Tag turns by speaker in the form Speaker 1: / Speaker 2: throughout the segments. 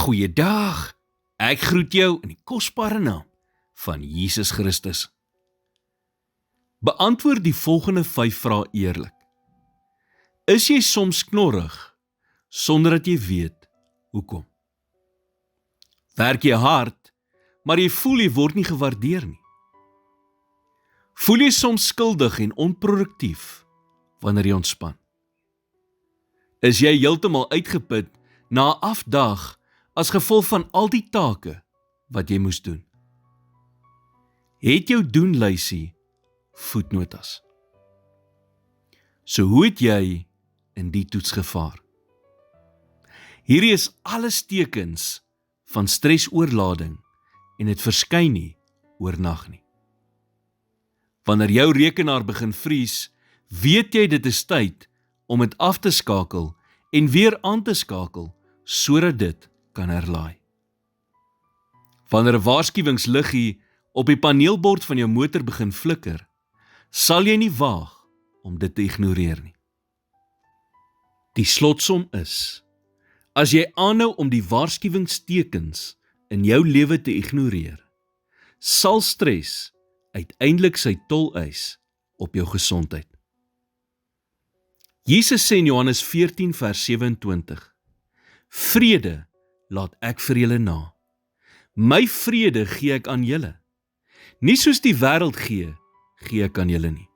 Speaker 1: Goeiedag, ek groet jou in die kosbare naam van Jesus Christus. Beantwoord die volgende 5 vrae eerlik. Is jy soms knorrig, sonder dat jy weet hoekom? Werk jy hard, maar jy voel jy word nie gewaardeer nie? Voel jy soms skuldig en onproduktief wanneer jy ontspan? Is jy heeltemal uitgeput na 'n afdag as gevolg van al die take wat jy moes doen? Het jou doenlysie voetnotas? So hoe het jy in die toets gevaar? Hierdie is alles tekens van stresoorlading en dit verskyn nie oornag nie. Wanneer jou rekenaar begin vries, weet jy dit is tyd om dit af te skakel en weer aan te skakel sodat dit kan herlaai. Wanneer 'n waarskuwingsliggie op die paneelbord van jou motor begin flikker, sal jy nie waag om dit te ignoreer nie. Die slotsom is, as jy aanhou om die waarskuwingstekens in jou lewe te ignoreer, sal stres uiteindelik sy tol eis op jou gesondheid. Jesus sê in Johannes 14 vers 27, vrede laat ek vir julle na. My vrede gee ek aan julle. Nie soos die wêreld gee ek aan julle nie.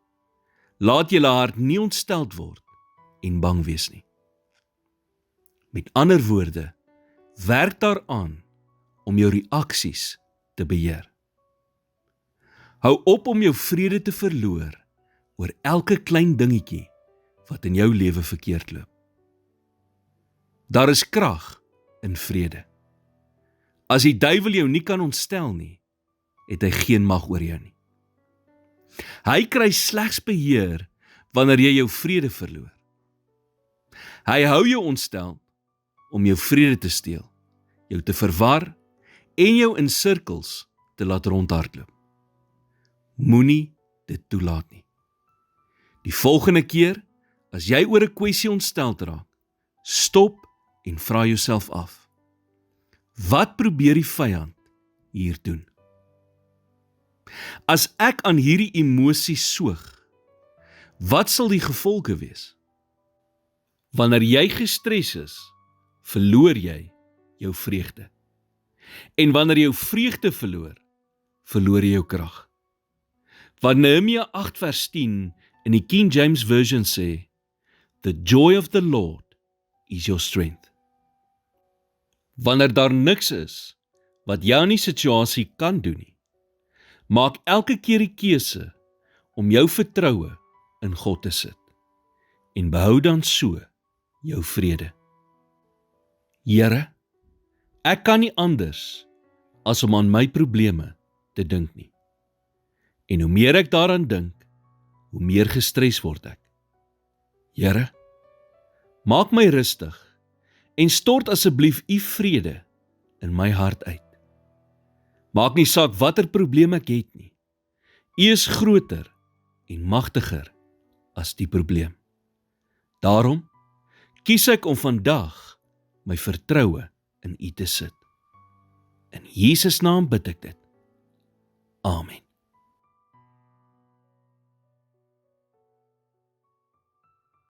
Speaker 1: Laat julle hart nie ontsteld word en bang wees nie. Met ander woorde, werk daaraan om jou reaksies te beheer. Hou op om jou vrede te verloor oor elke klein dingetjie wat in jou lewe verkeerd loop. Daar is krag in vrede. As die duiwel jou nie kan ontstel nie, het hy geen mag oor jou nie. Hy kry slegs beheer wanneer jy jou vrede verloor. Hy hou jou ontstel om jou vrede te steel, jou te verwar en jou in sirkels te laat rondhardloop. Moenie dit toelaat nie. Die volgende keer, as jy oor 'n kwessie ontsteld raak, stop en vra jouself af, wat probeer die vyand hier doen? As ek aan hierdie emosies soog, wat sal die gevolge wees? Wanneer jy gestres is, verloor jy jou vreugde. En wanneer jy jou vreugde verloor jy jou krag. Wat Nehemia 8 vers 10 in die King James Version sê, the joy of the Lord is your strength. Wanneer daar niks is wat jy aan die situasie kan doen nie, maak elke keer die keuse om jou vertroue in God te sit en behou dan so jou vrede. Here, ek kan nie anders as om aan my probleme te dink nie. En hoe meer ek daaraan dink, hoe meer gestres word ek. Here, maak my rustig en stort asseblief u vrede in my hart uit. Maak nie saak watter probleem ek het nie. U is groter en magtiger as die probleem. Daarom kies ek om vandag my vertroue in u te sit. In Jesus naam bid ek dit. Amen.